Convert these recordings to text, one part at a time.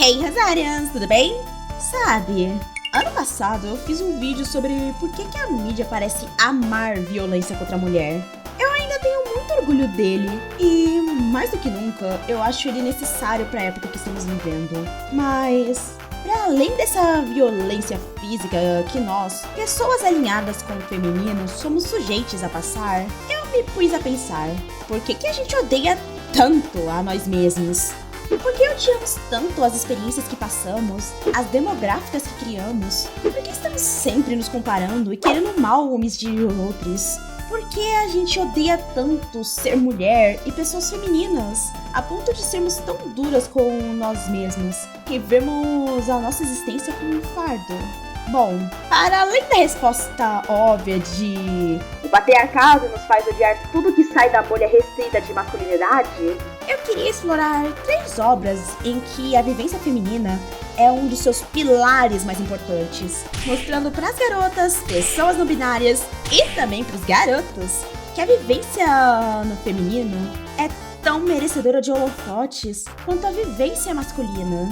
Hey Hazarians, tudo bem? Sabe, ano passado eu fiz um vídeo sobre por que a mídia parece amar violência contra a mulher. Eu ainda tenho muito orgulho dele e, mais do que nunca, eu acho ele necessário para a época que estamos vivendo. Mas, para além dessa violência física que nós, pessoas alinhadas com o feminino, somos sujeitos a passar, eu me pus a pensar, por que a gente odeia tanto a nós mesmos? Por que odiamos tanto as experiências que passamos, as demográficas que criamos? Por que estamos sempre nos comparando e querendo mal uns de outros? Por que a gente odeia tanto ser mulher e pessoas femininas, a ponto de sermos tão duras com nós mesmos, que vemos a nossa existência como um fardo? Bom, para além da resposta óbvia de o patriarcado nos faz odiar tudo que sai da bolha restrita de masculinidade, eu queria explorar 3 obras em que a vivência feminina é um dos seus pilares mais importantes, mostrando para as garotas, pessoas não binárias e também para os garotos que a vivência no feminino é tão merecedora de holofotes quanto a vivência masculina.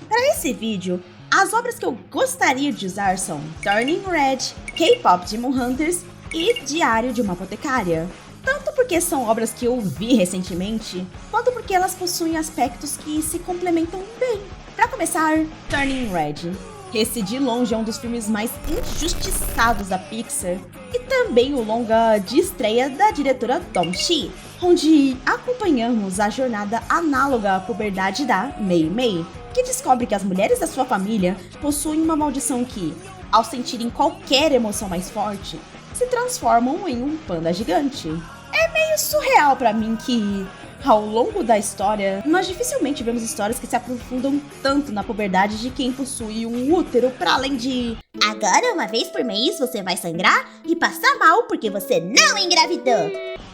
Para esse vídeo, as obras que eu gostaria de usar são Turning Red, K-Pop Demon Hunters e Diário de uma Apotecária. Tanto porque são obras que eu vi recentemente, quanto porque elas possuem aspectos que se complementam bem. Para começar, Turning Red. Esse de longe é um dos filmes mais injustiçados da Pixar e também o longa de estreia da diretora Dong Shi, onde acompanhamos a jornada análoga à puberdade da Mei Mei, que descobre que as mulheres da sua família possuem uma maldição que, ao sentirem qualquer emoção mais forte, se transformam em um panda gigante. É meio surreal pra mim que, ao longo da história, nós dificilmente vemos histórias que se aprofundam tanto na puberdade de quem possui um útero para além de agora, uma vez por mês, você vai sangrar e passar mal porque você não engravidou.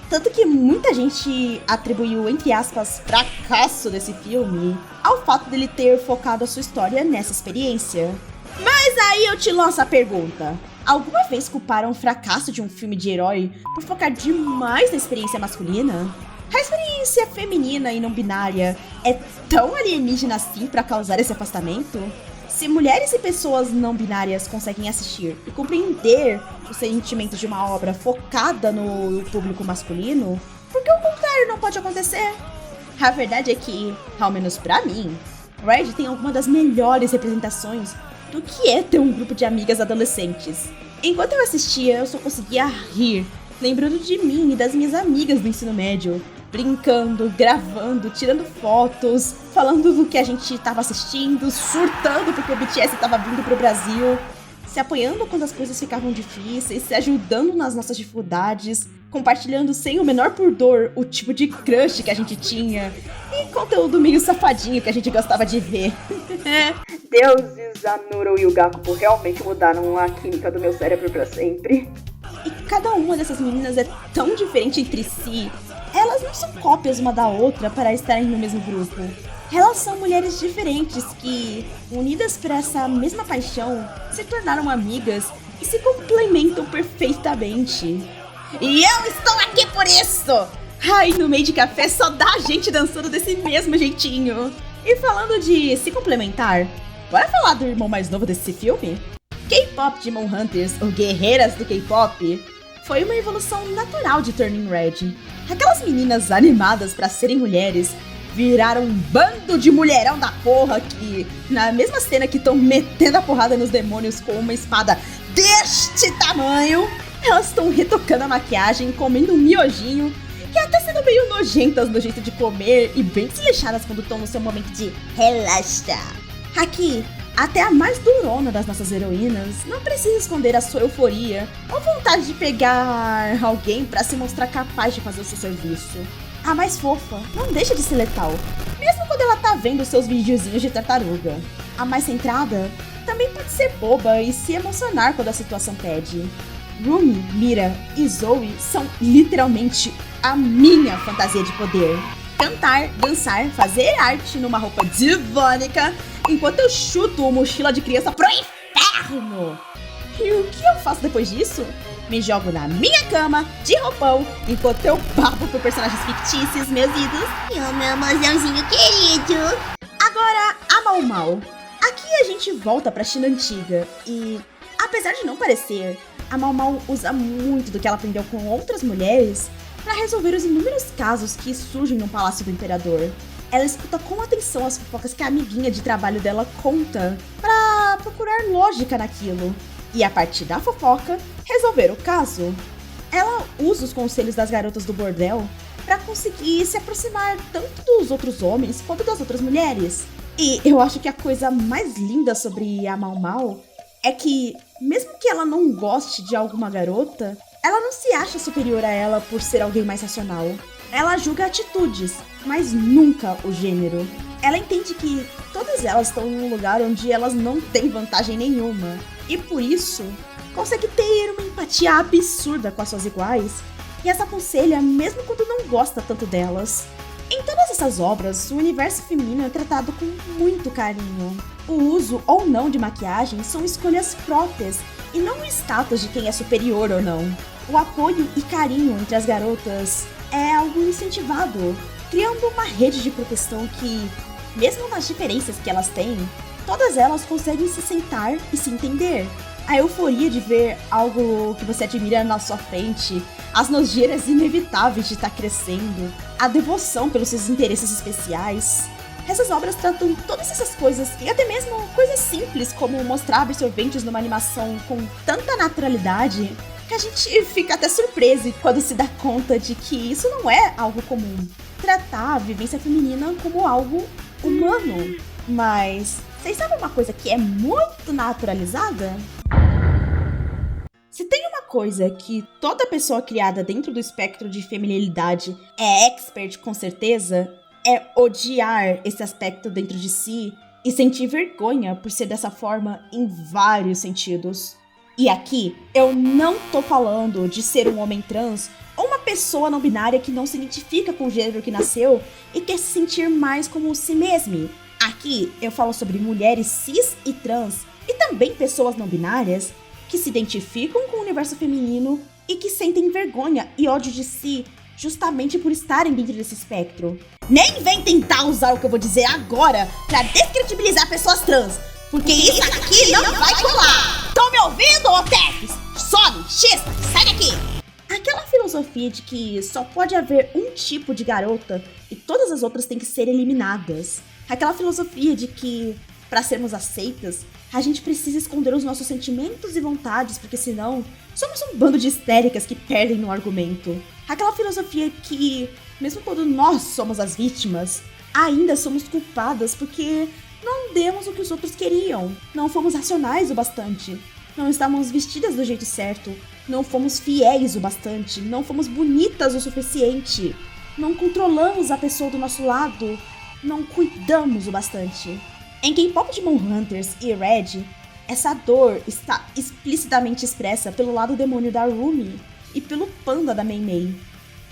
Tanto que muita gente atribuiu, entre aspas, fracasso desse filme ao fato dele ter focado a sua história nessa experiência. Mas aí eu te lanço a pergunta. Alguma vez culparam o fracasso de um filme de herói por focar demais na experiência masculina? A experiência feminina e não binária é tão alienígena assim pra causar esse afastamento? Se mulheres e pessoas não binárias conseguem assistir e compreender os sentimentos de uma obra focada no público masculino, por que o contrário não pode acontecer? A verdade é que, ao menos pra mim, Red tem alguma das melhores representações do que é ter um grupo de amigas adolescentes. Enquanto eu assistia, eu só conseguia rir, lembrando de mim e das minhas amigas do ensino médio, brincando, gravando, tirando fotos, falando do que a gente tava assistindo, surtando porque o BTS tava vindo pro Brasil, se apoiando quando as coisas ficavam difíceis, se ajudando nas nossas dificuldades, compartilhando sem o menor pudor o tipo de crush que a gente tinha e conteúdo meio safadinho que a gente gostava de ver. deuses, Anuro e o Gakupo realmente mudaram a química do meu cérebro pra sempre. E cada uma dessas meninas é tão diferente entre si. Elas não são cópias uma da outra para estarem no mesmo grupo. Elas são mulheres diferentes que, unidas por essa mesma paixão, se tornaram amigas e se complementam perfeitamente. E eu estou aqui por isso! Ai, no meio de café só dá gente dançando desse mesmo jeitinho. E falando de se complementar, bora falar do irmão mais novo desse filme? K-Pop Demon Hunters, ou Guerreiras do K-Pop, foi uma evolução natural de Turning Red. Aquelas meninas animadas pra serem mulheres viraram um bando de mulherão da porra que, na mesma cena que estão metendo a porrada nos demônios com uma espada deste tamanho, elas estão retocando a maquiagem, comendo um miojinho e até sendo meio nojentas no jeito de comer e bem desleixadas quando estão no seu momento de relaxar. Aqui, até a mais durona das nossas heroínas não precisa esconder a sua euforia ou vontade de pegar alguém pra se mostrar capaz de fazer o seu serviço. A mais fofa não deixa de ser letal, mesmo quando ela tá vendo seus videozinhos de tartaruga. A mais centrada também pode ser boba e se emocionar quando a situação pede. Rumi, Mira e Zoe são literalmente a minha fantasia de poder. Cantar, dançar, fazer arte numa roupa divânica enquanto eu chuto uma mochila de criança pro inferno. E o que eu faço depois disso? me jogo na minha cama, de roupão, enquanto eu babo por personagens fictícios, meus ídolos. E o meu mozãozinho querido. Agora, a Mau Mau. Aqui a gente volta pra China antiga e, apesar de não parecer, a Mau Mau usa muito do que ela aprendeu com outras mulheres para resolver os inúmeros casos que surgem no Palácio do Imperador. Ela escuta com atenção as fofocas que a amiguinha de trabalho dela conta pra procurar lógica naquilo. E a partir da fofoca, resolver o caso. Ela usa os conselhos das garotas do bordel pra conseguir se aproximar tanto dos outros homens quanto das outras mulheres. E eu acho que a coisa mais linda sobre a Mau Mau é que, mesmo que ela não goste de alguma garota, ela não se acha superior a ela por ser alguém mais racional. Ela julga atitudes, mas nunca o gênero. Ela entende que todas elas estão em um lugar onde elas não têm vantagem nenhuma. E por isso, consegue ter uma empatia absurda com as suas iguais e as aconselha mesmo quando não gosta tanto delas. Em todas essas obras, o universo feminino é tratado com muito carinho. O uso ou não de maquiagem são escolhas próprias e não o status de quem é superior ou não. O apoio e carinho entre as garotas é algo incentivado, criando uma rede de proteção que, mesmo nas diferenças que elas têm, todas elas conseguem se sentar e se entender. A euforia de ver algo que você admira na sua frente, as nojeiras inevitáveis de estar crescendo, a devoção pelos seus interesses especiais. Essas obras tratam todas essas coisas e até mesmo coisas simples como mostrar absorventes numa animação com tanta naturalidade que a gente fica até surpreso quando se dá conta de que isso não é algo comum. Tratar a vivência feminina como algo humano. Mas vocês sabem uma coisa que é muito naturalizada? Se tem uma coisa que toda pessoa criada dentro do espectro de feminilidade é expert com certeza, é odiar esse aspecto dentro de si e sentir vergonha por ser dessa forma em vários sentidos. E aqui, eu não tô falando de ser um homem trans ou uma pessoa não binária que não se identifica com o gênero que nasceu e quer se sentir mais como si mesma. Aqui, eu falo sobre mulheres cis e trans e também pessoas não binárias que se identificam com o universo feminino e que sentem vergonha e ódio de si justamente por estarem dentro desse espectro. Nem vem tentar usar o que eu vou dizer agora pra descredibilizar pessoas trans, porque isso aqui não vai colar! Tão me ouvindo, Otex? Some, xista, sai daqui! Aquela filosofia de que só pode haver um tipo de garota e todas as outras têm que ser eliminadas. Aquela filosofia de que, para sermos aceitas, a gente precisa esconder os nossos sentimentos e vontades, porque senão somos um bando de histéricas que perdem no argumento. Aquela filosofia que, mesmo quando nós somos as vítimas, ainda somos culpadas porque não demos o que os outros queriam, não fomos racionais o bastante, não estávamos vestidas do jeito certo, não fomos fiéis o bastante, não fomos bonitas o suficiente, não controlamos a pessoa do nosso lado, não cuidamos o bastante. Em K-pop Demon Hunters e Red, essa dor está explicitamente expressa pelo lado demônio da Rumi e pelo panda da Mei Mei,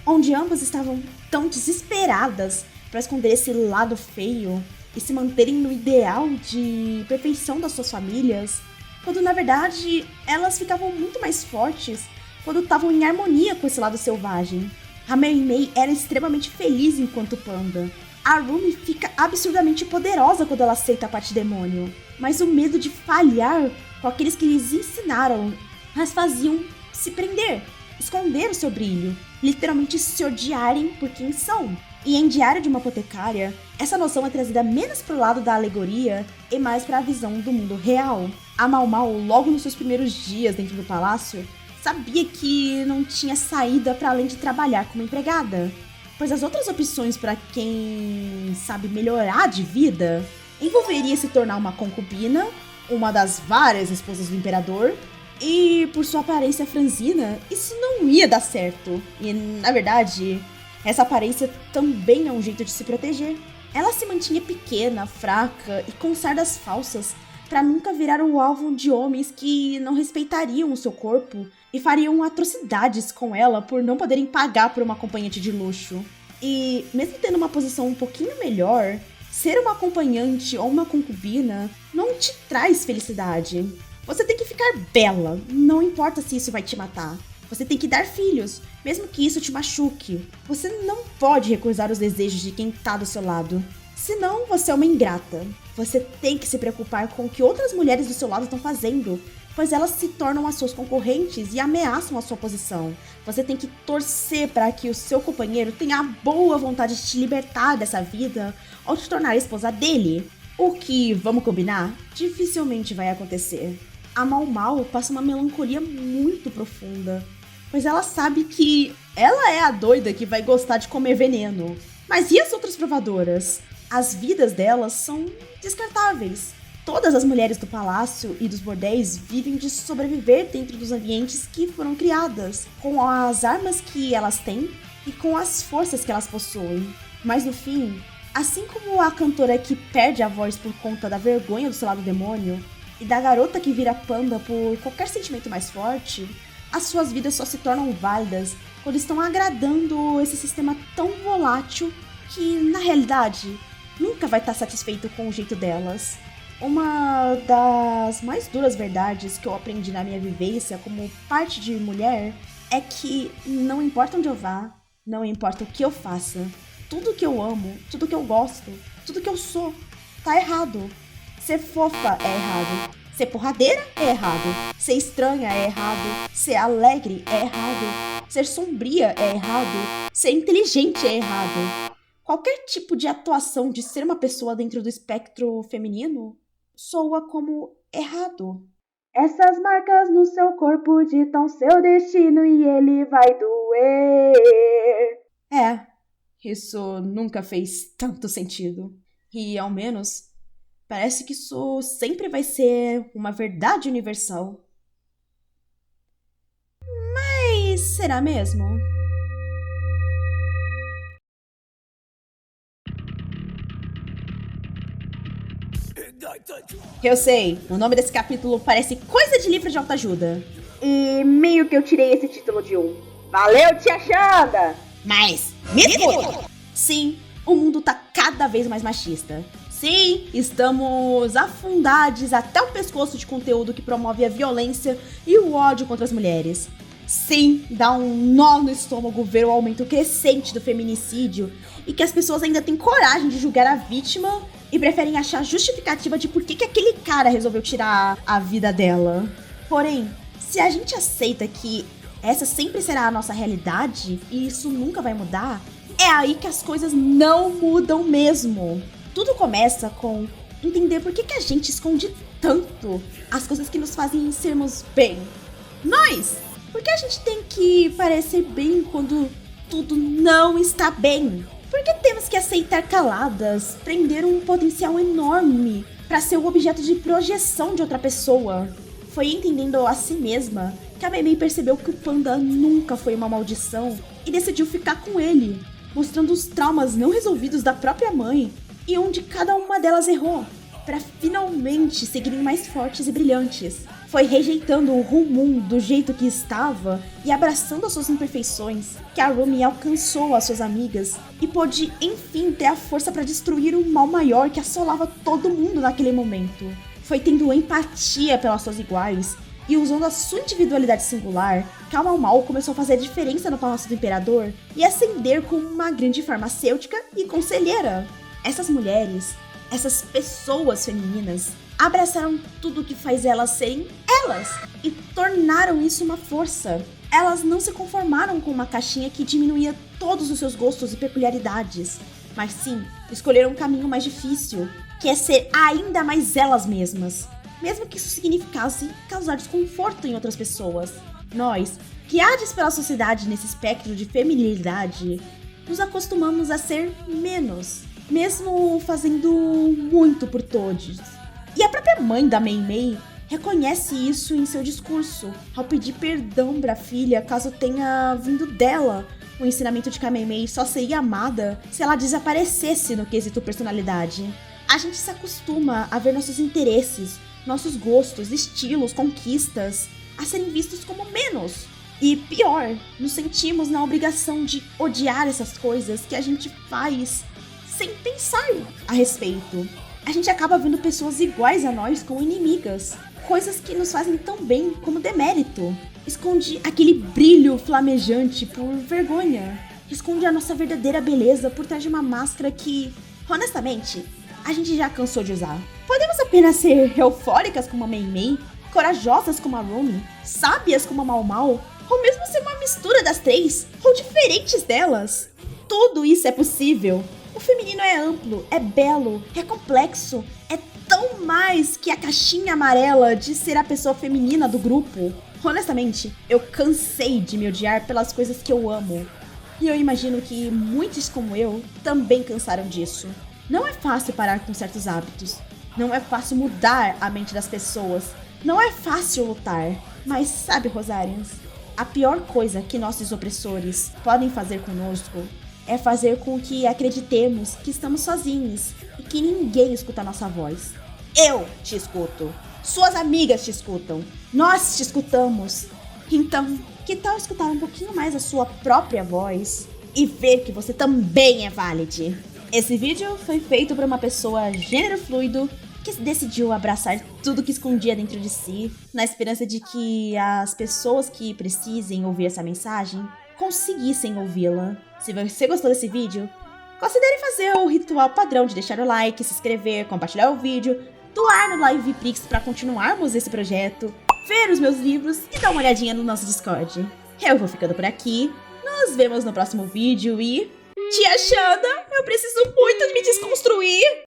onde ambas estavam tão desesperadas para esconder esse lado feio e se manterem no ideal de perfeição das suas famílias, quando na verdade elas ficavam muito mais fortes quando estavam em harmonia com esse lado selvagem. A Mei Mei era extremamente feliz enquanto panda. A Rumi fica absurdamente poderosa quando ela aceita a parte demônio, mas o medo de falhar com aqueles que lhes ensinaram as faziam se prender, esconder o seu brilho, literalmente se odiarem por quem são. E em Diário de uma Apotecária, essa noção é trazida menos pro lado da alegoria e mais para a visão do mundo real. A Mau Mau, logo nos seus primeiros dias dentro do palácio, sabia que não tinha saída para além de trabalhar como empregada, pois as outras opções para quem sabe melhorar de vida envolveria se tornar uma concubina, uma das várias esposas do imperador, e por sua aparência franzina, isso não ia dar certo. E, na verdade, essa aparência também é um jeito de se proteger. Ela se mantinha pequena, fraca e com sardas falsas para nunca virar o alvo de homens que não respeitariam o seu corpo e fariam atrocidades com ela por não poderem pagar por uma acompanhante de luxo. E, mesmo tendo uma posição um pouquinho melhor, ser uma acompanhante ou uma concubina não te traz felicidade. Você tem que ficar bela, não importa se isso vai te matar. Você tem que dar filhos, mesmo que isso te machuque. Você não pode recusar os desejos de quem tá do seu lado. Senão, você é uma ingrata. Você tem que se preocupar com o que outras mulheres do seu lado estão fazendo, pois elas se tornam as suas concorrentes e ameaçam a sua posição. Você tem que torcer para que o seu companheiro tenha a boa vontade de te libertar dessa vida ou te tornar a esposa dele. O que, vamos combinar, dificilmente vai acontecer. A Mau Mau passa uma melancolia muito profunda, pois ela sabe que ela é a doida que vai gostar de comer veneno. Mas e as outras provadoras? As vidas delas são descartáveis. Todas as mulheres do palácio e dos bordéis vivem de sobreviver dentro dos ambientes que foram criadas, com as armas que elas têm e com as forças que elas possuem. Mas no fim, assim como a cantora que perde a voz por conta da vergonha do seu lado demônio, e da garota que vira panda por qualquer sentimento mais forte, as suas vidas só se tornam válidas quando estão agradando esse sistema tão volátil que, na realidade, nunca vai estar satisfeito com o jeito delas. Uma das mais duras verdades que eu aprendi na minha vivência como parte de mulher é que não importa onde eu vá, não importa o que eu faça, tudo que eu amo, tudo que eu gosto, tudo que eu sou, tá errado. Ser fofa é errado. Ser porradeira é errado. Ser estranha é errado. Ser alegre é errado. Ser sombria é errado. Ser inteligente é errado. Qualquer tipo de atuação de ser uma pessoa dentro do espectro feminino soa como errado. Essas marcas no seu corpo ditam seu destino e ele vai doer. Isso nunca fez tanto sentido. E, ao menos, parece que isso sempre vai ser uma verdade universal. Mas será mesmo? Eu sei, o nome desse capítulo parece coisa de livro de autoajuda. E meio que eu tirei esse título de um. Valeu, tia Xanda! Mas, me escuta! Sim, o mundo tá cada vez mais machista. Sim, estamos afundados até o pescoço de conteúdo que promove a violência e o ódio contra as mulheres. Sim, dá um nó no estômago ver o aumento crescente do feminicídio e que as pessoas ainda têm coragem de julgar a vítima e preferem achar justificativa de por que aquele cara resolveu tirar a vida dela. Porém, se a gente aceita que essa sempre será a nossa realidade e isso nunca vai mudar, é aí que as coisas não mudam mesmo. Tudo começa com entender por que a gente esconde tanto as coisas que nos fazem sermos bem. Nós! Por que a gente tem que parecer bem quando tudo não está bem? Por que temos que aceitar caladas, prender um potencial enorme para ser o objeto de projeção de outra pessoa? Foi entendendo a si mesma que a Mei percebeu que o panda nunca foi uma maldição e decidiu ficar com ele, mostrando os traumas não resolvidos da própria mãe e onde cada uma delas errou, para finalmente seguirem mais fortes e brilhantes. Foi rejeitando o Rumum do jeito que estava e abraçando as suas imperfeições que a Rumi alcançou as suas amigas e pôde, enfim, ter a força para destruir o mal maior que assolava todo mundo naquele momento. Foi tendo empatia pelas suas iguais e usando a sua individualidade singular que a Mau Mau começou a fazer a diferença no Palácio do Imperador e ascender como uma grande farmacêutica e conselheira. Essas mulheres, essas pessoas femininas, abraçaram tudo que faz elas serem elas e tornaram isso uma força. Elas não se conformaram com uma caixinha que diminuía todos os seus gostos e peculiaridades, mas sim escolheram um caminho mais difícil, que é ser ainda mais elas mesmas, mesmo que isso significasse causar desconforto em outras pessoas. Nós, guiados pela sociedade nesse espectro de feminilidade, nos acostumamos a ser menos, mesmo fazendo muito por todos. E a própria mãe da Mei reconhece isso em seu discurso, ao pedir perdão pra filha caso tenha vindo dela o ensinamento de que a Mei só seria amada se ela desaparecesse no quesito personalidade. A gente se acostuma a ver nossos interesses, nossos gostos, estilos, conquistas, a serem vistos como menos. E pior, nos sentimos na obrigação de odiar essas coisas que a gente faz sem pensar a respeito. A gente acaba vendo pessoas iguais a nós como inimigas, coisas que nos fazem tão bem como demérito. Esconde aquele brilho flamejante por vergonha. Esconde a nossa verdadeira beleza por trás de uma máscara que, honestamente, a gente já cansou de usar. Podemos apenas ser eufóricas como a Mei Mei, corajosas como a Rumi, sábias como a Mau Mau, ou mesmo ser uma mistura das três, ou diferentes delas. Tudo isso é possível. O feminino é amplo, é belo, é complexo, é tão mais que a caixinha amarela de ser a pessoa feminina do grupo. Honestamente, eu cansei de me odiar pelas coisas que eu amo. E eu imagino que muitos como eu também cansaram disso. Não é fácil parar com certos hábitos. Não é fácil mudar a mente das pessoas. Não é fácil lutar. Mas sabe, Rosarians, a pior coisa que nossos opressores podem fazer conosco é fazer com que acreditemos que estamos sozinhos e que ninguém escuta a nossa voz. Eu te escuto. Suas amigas te escutam. Nós te escutamos. Então, que tal escutar um pouquinho mais a sua própria voz e ver que você também é válide? Esse vídeo foi feito por uma pessoa gênero fluido que decidiu abraçar tudo que escondia dentro de si, na esperança de que as pessoas que precisem ouvir essa mensagem conseguissem ouvi-la. Se você gostou desse vídeo, considere fazer o ritual padrão de deixar o like, se inscrever, compartilhar o vídeo, doar no Live Prix para continuarmos esse projeto, ver os meus livros e dar uma olhadinha no nosso Discord. Eu vou ficando por aqui, nos vemos no próximo vídeo e... Tia Xanda, eu preciso muito de me desconstruir!